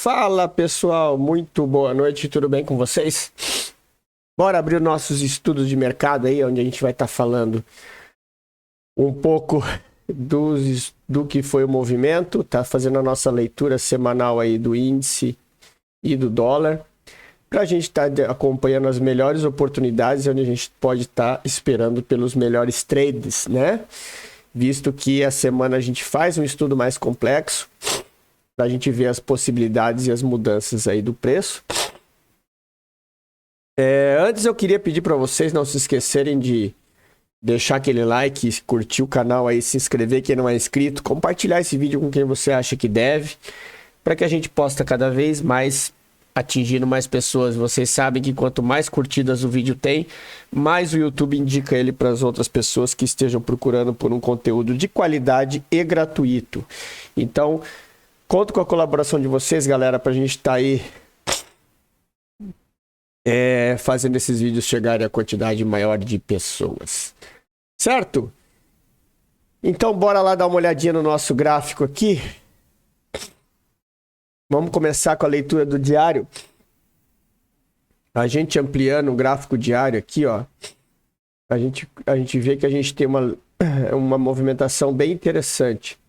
Fala pessoal, muito boa noite, tudo bem com vocês? Bora abrir nossos estudos de mercado aí, onde a gente vai estar falando um pouco do que foi o movimento, tá fazendo a nossa leitura semanal aí do índice e do dólar, para a gente estar acompanhando as melhores oportunidades, onde a gente pode estar esperando pelos melhores trades, né? Visto que a semana a gente faz um estudo mais complexo, para a gente ver as possibilidades e as mudanças aí do preço. Antes eu queria pedir para vocês não se esquecerem de deixar aquele like, curtir o canal aí, se inscrever quem não é inscrito, compartilhar esse vídeo com quem você acha que deve, para que a gente possa cada vez mais atingindo mais pessoas. Vocês sabem que quanto mais curtidas o vídeo tem, mais o YouTube indica ele para as outras pessoas que estejam procurando por um conteúdo de qualidade e gratuito. Então, conto com a colaboração de vocês, galera, para a gente estar aí fazendo esses vídeos chegarem a quantidade maior de pessoas. Certo? Então, bora lá dar uma olhadinha no nosso gráfico aqui. Vamos começar com a leitura do diário. A gente ampliando o gráfico diário aqui, ó. A gente vê que a gente tem uma movimentação bem interessante.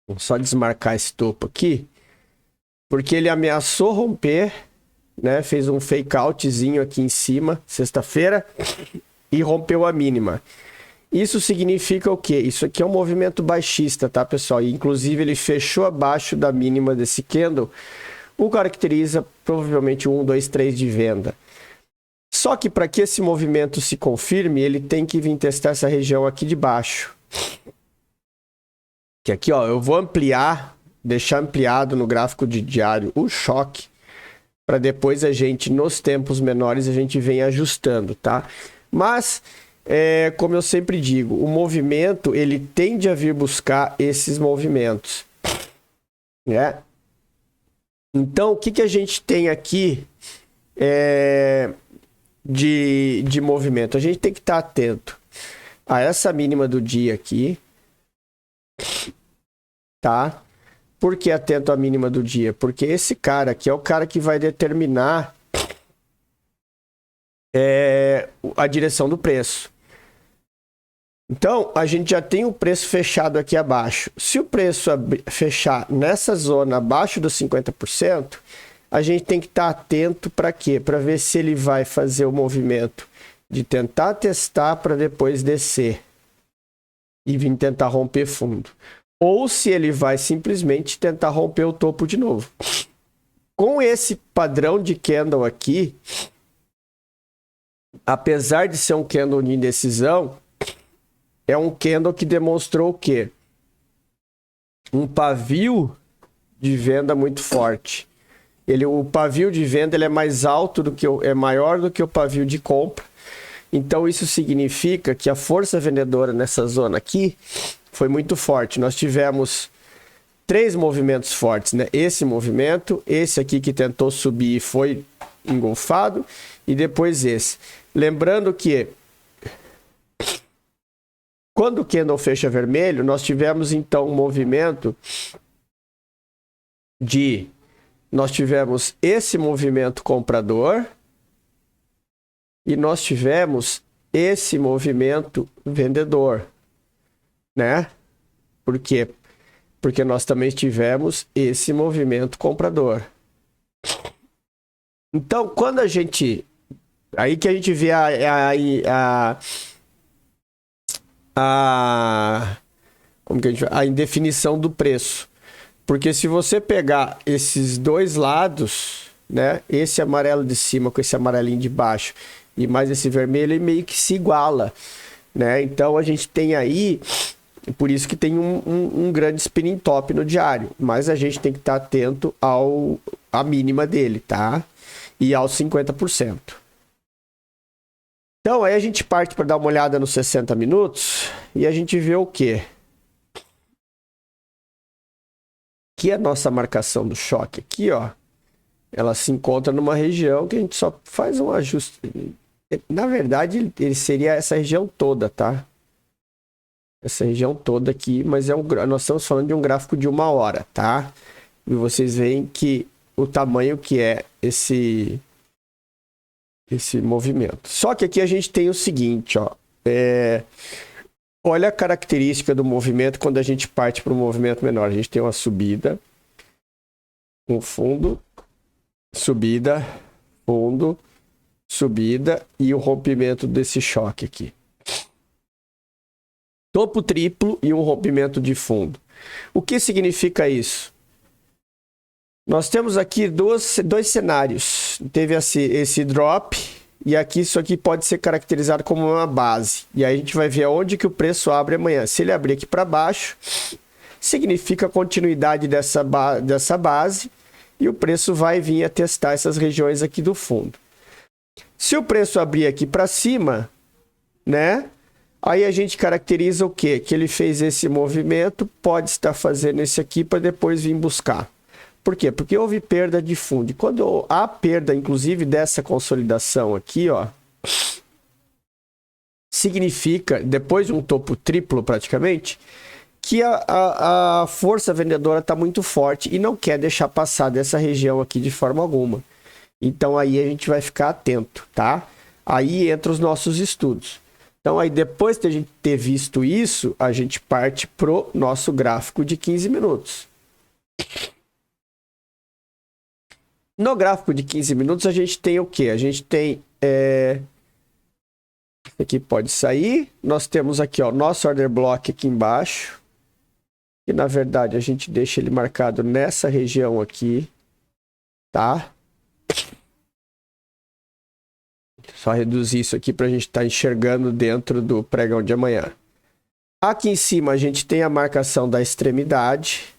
Vou só desmarcar esse topo aqui, porque ele ameaçou romper, né? Fez um fake outzinho aqui em cima, sexta-feira, e rompeu a mínima. Isso significa o quê? Isso aqui é um movimento baixista, tá, pessoal? E, inclusive, ele fechou abaixo da mínima desse candle, o caracteriza provavelmente 1, 2, 3 de venda. Só que para que esse movimento se confirme, ele tem que vir testar essa região aqui de baixo. Que aqui, ó, eu vou ampliar, deixar ampliado no gráfico de diário o choque, para depois a gente, nos tempos menores, a gente vem ajustando, tá? Mas, como eu sempre digo, o movimento, ele tende a vir buscar esses movimentos, né? Então, o que a gente tem aqui de movimento? A gente tem que estar atento a essa mínima do dia aqui, tá? Por que atento à mínima do dia? Porque esse cara aqui é o cara que vai determinar a direção do preço. Então, a gente já tem o preço fechado aqui abaixo. Se o preço fechar nessa zona abaixo dos 50%, a gente tem que estar atento para quê? Para ver se ele vai fazer o movimento de tentar testar para depois descer e vir tentar romper fundo. Ou se ele vai simplesmente tentar romper o topo de novo. Com esse padrão de candle aqui, apesar de ser um candle de indecisão, é um candle que demonstrou o quê? Um pavio de venda muito forte. O pavio de venda ele é mais alto é maior do que o pavio de compra. Então isso significa que a força vendedora nessa zona aqui foi muito forte. Nós tivemos 3 movimentos fortes, né? Esse movimento, esse aqui que tentou subir e foi engolfado, e depois esse. Lembrando que quando o candle fecha vermelho, nós tivemos então um movimento nós tivemos esse movimento comprador e nós tivemos esse movimento vendedor, né? Por quê? Porque nós também tivemos esse movimento comprador. Então, quando a gente... Aí que a gente vê como que a gente vê? A indefinição do preço. Porque se você pegar esses dois lados, né? Esse amarelo de cima com esse amarelinho de baixo e mais esse vermelho, ele meio que se iguala, né? Então, a gente tem aí... Por isso que tem um grande spinning top no diário. Mas a gente tem que estar atento à mínima dele, tá? E aos 50%. Então, aí a gente parte para dar uma olhada nos 60 minutos e a gente vê o quê? Que a nossa marcação do choque aqui, ó, ela se encontra numa região que a gente só faz um ajuste. Na verdade, ele seria essa região toda, tá? Essa região toda aqui, mas nós estamos falando de um gráfico de 1 hora, tá? E vocês veem que o tamanho que é esse movimento. Só que aqui a gente tem o seguinte, ó. Olha a característica do movimento quando a gente parte para um movimento menor. A gente tem uma subida, um fundo, subida, fundo, subida e o rompimento desse choque aqui. Topo triplo e um rompimento de fundo. O que significa isso? Nós temos aqui dois cenários. Teve esse drop e aqui isso aqui pode ser caracterizado como uma base. E aí a gente vai ver aonde que o preço abre amanhã. Se ele abrir aqui para baixo, significa a continuidade dessa base e o preço vai vir a testar essas regiões aqui do fundo. Se o preço abrir aqui para cima, né? Aí a gente caracteriza o quê? Que ele fez esse movimento, pode estar fazendo esse aqui para depois vir buscar. Por quê? Porque houve perda de fundo. E quando há perda, inclusive, dessa consolidação aqui, ó, significa, depois de um topo triplo praticamente, que a força vendedora está muito forte e não quer deixar passar dessa região aqui de forma alguma. Então aí a gente vai ficar atento, tá? Aí entra os nossos estudos. Então aí depois de a gente ter visto isso, a gente parte pro nosso gráfico de 15 minutos. No gráfico de 15 minutos a gente tem o quê? A gente tem... Aqui pode sair. Nós temos aqui, ó, nosso order block aqui embaixo. E na verdade a gente deixa ele marcado nessa região aqui, tá? Só reduzir isso aqui para a gente estar enxergando dentro do pregão de amanhã. Aqui em cima a gente tem a marcação da extremidade,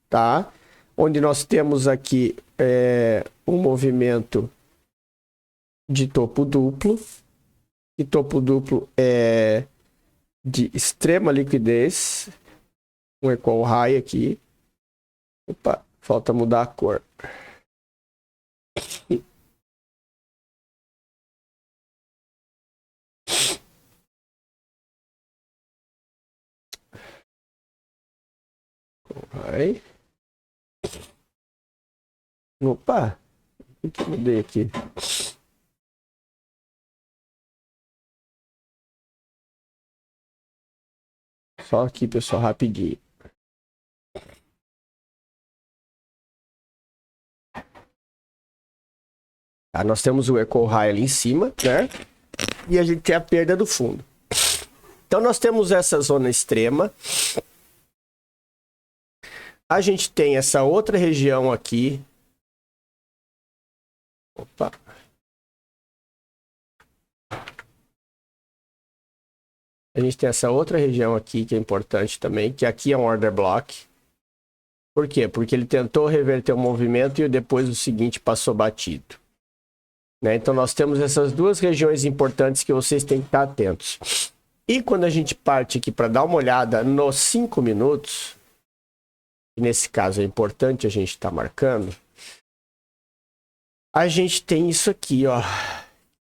tá? Onde nós temos aqui um movimento de topo duplo. E topo duplo é de extrema liquidez. Um equal high aqui. Opa, falta mudar a cor. Vai. Opa, o que eu mudei aqui? Só aqui, pessoal, rapidinho. Tá, nós temos o equal high ali em cima, né? E a gente tem a perda do fundo. Então nós temos essa zona extrema. A gente tem essa outra região aqui. Opa. A gente tem essa outra região aqui que é importante também, que aqui é um order block. Por quê? Porque ele tentou reverter o movimento e depois o seguinte passou batido. Né? Então nós temos essas duas regiões importantes que vocês têm que estar atentos. E quando a gente parte aqui para dar uma olhada nos 5 minutos, e nesse caso é importante a gente estar marcando, a gente tem isso aqui, ó,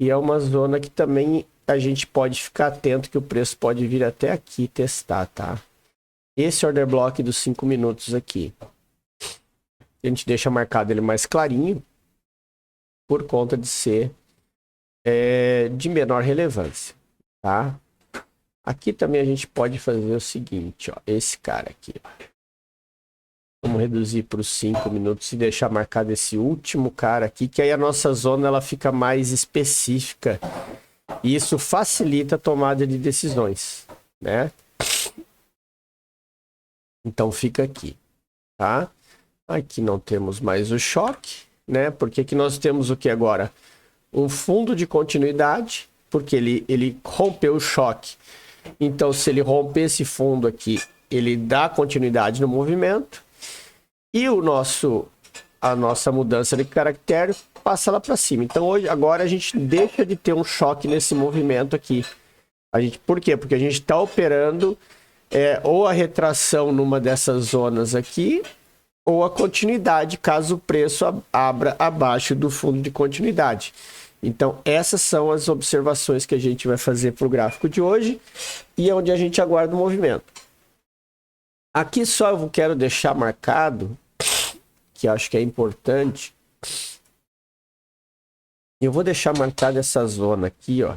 e é uma zona que também a gente pode ficar atento que o preço pode vir até aqui testar, tá? Esse order block dos 5 minutos aqui. A gente deixa marcado ele mais clarinho, por conta de ser de menor relevância, tá? Aqui também a gente pode fazer o seguinte, ó, esse cara aqui, ó. Vamos reduzir para os 5 minutos e deixar marcado esse último cara aqui, que aí a nossa zona ela fica mais específica. E isso facilita a tomada de decisões, né? Então fica aqui, tá? Aqui não temos mais o choque, né? Porque aqui nós temos o que agora? Um fundo de continuidade, porque ele rompeu o choque. Então se ele romper esse fundo aqui, ele dá continuidade no movimento. E a nossa mudança de caractere passa lá para cima. Então agora a gente deixa de ter um choque nesse movimento aqui. Por quê? Porque a gente está operando ou a retração numa dessas zonas aqui, ou a continuidade, caso o preço abra abaixo do fundo de continuidade. Então, essas são as observações que a gente vai fazer para o gráfico de hoje e é onde a gente aguarda o movimento. Aqui só eu quero deixar marcado, que acho que é importante. Eu vou deixar marcada essa zona aqui, ó,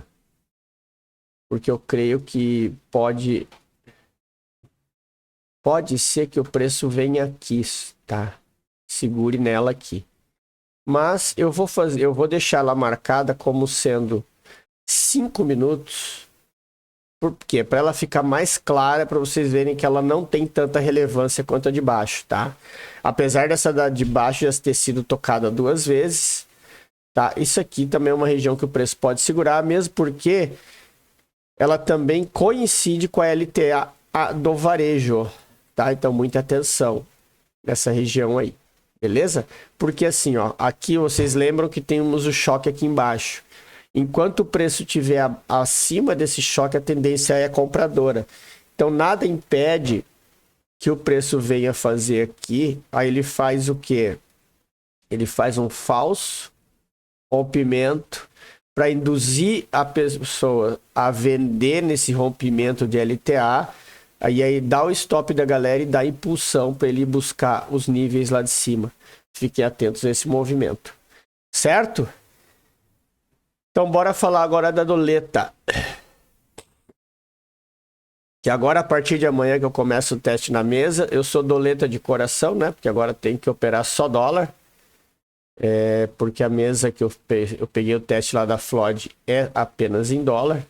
porque eu creio que pode ser que o preço venha aqui, tá? Segure nela aqui. Mas eu vou deixar ela marcada como sendo 5 minutos. Por quê? Para ela ficar mais clara, para vocês verem que ela não tem tanta relevância quanto a de baixo, tá? Apesar dessa da de baixo já ter sido tocada 2 vezes, tá? Isso aqui também é uma região que o preço pode segurar, mesmo porque ela também coincide com a LTA do varejo, tá? Então, muita atenção nessa região aí, beleza? Porque assim, ó, aqui vocês lembram que temos o choque aqui embaixo. Enquanto o preço estiver acima desse choque, a tendência é compradora. Então, nada impede que o preço venha fazer aqui. Aí ele faz o quê? Ele faz um falso rompimento para induzir a pessoa a vender nesse rompimento de LTA. Aí dá o stop da galera e dá impulsão para ele buscar os níveis lá de cima. Fiquem atentos a esse movimento. Certo? Então, bora falar agora da doleta. Que agora, a partir de amanhã que eu começo o teste na mesa, eu sou doleta de coração, né? Porque agora tem que operar só dólar. Porque a mesa que eu peguei o teste lá da Floyd é apenas em dólar.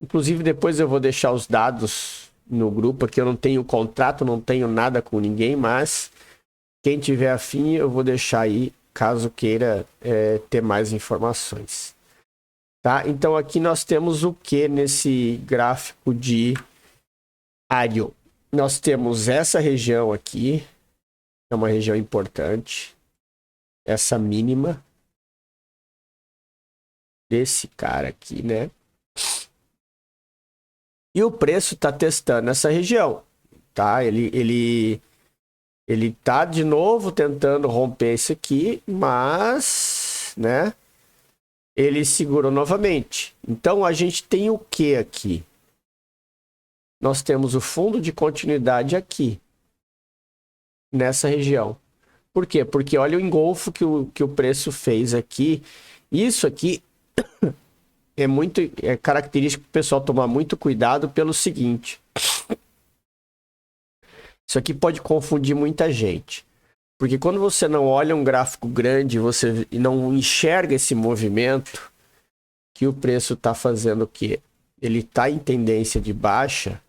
Inclusive, depois eu vou deixar os dados no grupo aqui. Eu não tenho contrato, não tenho nada com ninguém, mas quem tiver afim, eu vou deixar aí, caso queira ter mais informações. Tá? Então aqui nós temos o que nesse gráfico diário? Nós temos essa região aqui, é uma região importante, essa mínima desse cara aqui, né? E o preço está testando essa região, tá? Ele tá de novo tentando romper isso aqui, mas, né? Ele segurou novamente. Então, a gente tem o que aqui? Nós temos o fundo de continuidade aqui, nessa região. Por quê? Porque olha o engolfo que o preço fez aqui. Isso aqui é característico do pessoal tomar muito cuidado pelo seguinte. Isso aqui pode confundir muita gente. Porque quando você não olha um gráfico grande, você não enxerga esse movimento, que o preço está fazendo o quê? Ele está em tendência de baixa,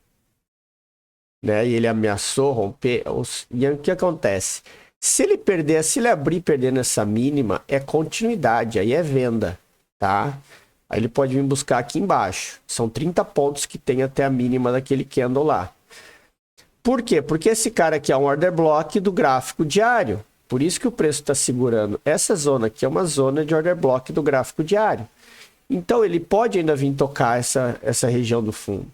né? E ele ameaçou romper. E o que acontece? Se ele abrir perdendo essa mínima, é continuidade, aí é venda, tá? Aí ele pode vir buscar aqui embaixo. São 30 pontos que tem até a mínima daquele candle lá. Por quê? Porque esse cara aqui é um order block do gráfico diário. Por isso que o preço está segurando. Essa zona aqui é uma zona de order block do gráfico diário. Então, ele pode ainda vir tocar essa região do fundo,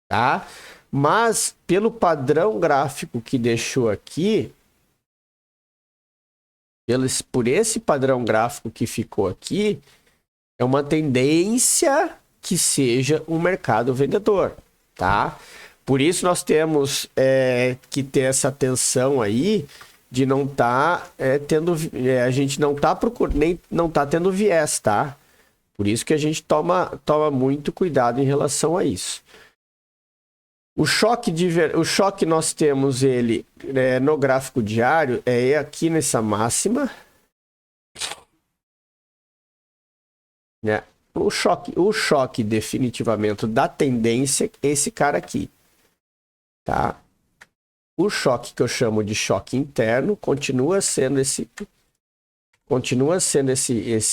tá? Mas, pelo padrão gráfico que deixou aqui, por esse padrão gráfico que ficou aqui, é uma tendência que seja um mercado vendedor, tá? Por isso nós temos que ter essa atenção aí de não estar tendo... a gente não está procurando, nem não está tendo viés, tá? Por isso que a gente toma muito cuidado em relação a isso. O choque nós temos ele no gráfico diário, é aqui nessa máxima. Né? O choque definitivamente da tendência é esse cara aqui. Tá? O choque que eu chamo de choque interno continua sendo esse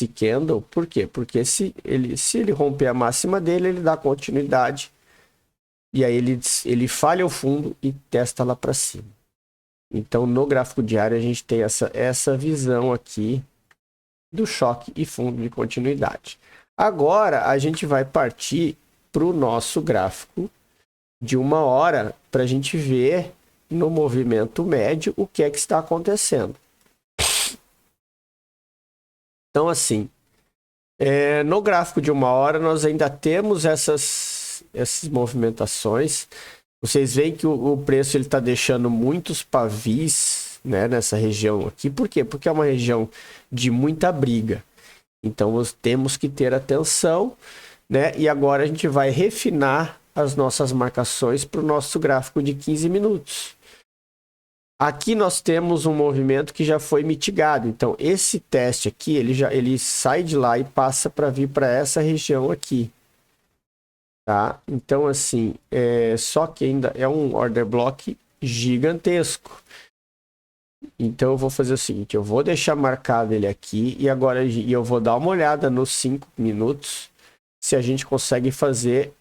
candle. Por quê? Porque se ele romper a máxima dele, ele dá continuidade. E aí ele falha o fundo e testa lá para cima. Então, no gráfico diário, a gente tem essa visão aqui do choque e fundo de continuidade. Agora, a gente vai partir para o nosso gráfico de 1 hora para a gente ver no movimento médio o que é que está acontecendo. Então, assim, No gráfico de 1 hora, nós ainda temos essas movimentações. Vocês veem que o preço está deixando muitos pavis, né, nessa região aqui. Por quê? Porque é uma região de muita briga. Então, nós temos que ter atenção, né? E agora a gente vai refinar as nossas marcações para o nosso gráfico de 15 minutos. Aqui nós temos um movimento que já foi mitigado. Então, esse teste aqui, ele sai de lá e passa para vir para essa região aqui. Tá? Então, assim, só que ainda é um order block gigantesco. Então, eu vou fazer o seguinte, eu vou deixar marcado ele aqui e agora eu vou dar uma olhada nos 5 minutos se a gente consegue fazer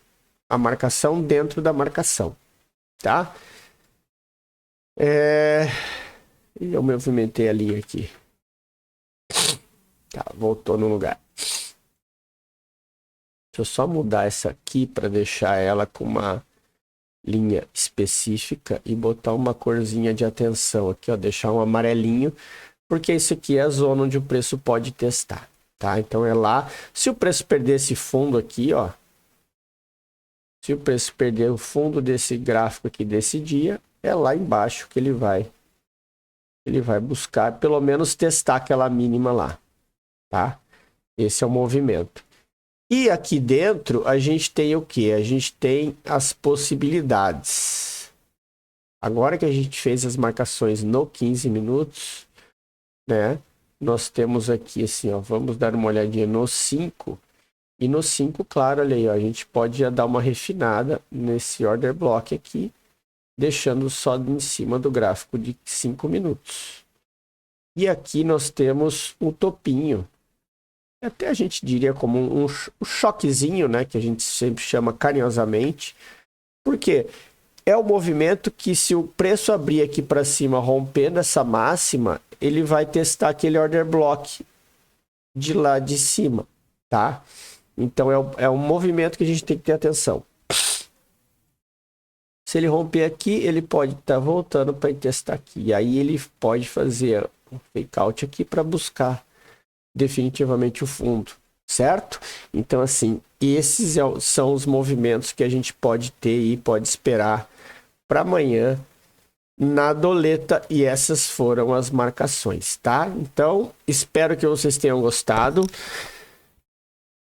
a marcação dentro da marcação, tá? Eu movimentei a linha aqui. Tá, voltou no lugar. Deixa eu só mudar essa aqui para deixar ela com uma linha específica e botar uma corzinha de atenção aqui, ó, deixar um amarelinho, porque isso aqui é a zona onde o preço pode testar, tá? Então é lá, se o preço perder esse fundo aqui, ó, se o preço perder o fundo desse gráfico aqui desse dia, é lá embaixo que ele vai buscar, pelo menos testar aquela mínima lá, tá? Esse é o movimento. E aqui dentro a gente tem o que? A gente tem as possibilidades. Agora que a gente fez as marcações no 15 minutos, né? Nós temos aqui assim, ó, vamos dar uma olhadinha no 5. E no 5, claro, olha aí, ó, a gente pode já dar uma refinada nesse order block aqui, deixando só em cima do gráfico de 5 minutos. E aqui nós temos um topinho. Até a gente diria como um choquezinho, né? Que a gente sempre chama carinhosamente. Porque é o movimento que, se o preço abrir aqui para cima, rompendo essa máxima, ele vai testar aquele order block de lá de cima, tá? Então é um movimento que a gente tem que ter atenção. Se ele romper aqui, ele pode estar voltando para testar aqui. E aí ele pode fazer um fake out aqui para buscar definitivamente o fundo, certo? Então, assim, esses são os movimentos que a gente pode ter e pode esperar para amanhã na doleta, e essas foram as marcações, tá? Então, espero que vocês tenham gostado.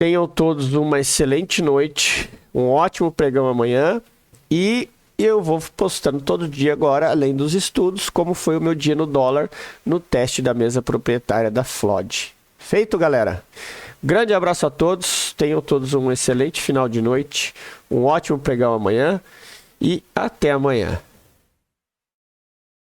Tenham todos uma excelente noite, um ótimo pregão amanhã, e eu vou postando todo dia agora, além dos estudos, como foi o meu dia no dólar no teste da mesa proprietária da FLOD. Feito, galera? Grande abraço a todos, tenham todos um excelente final de noite, um ótimo pregão amanhã e até amanhã.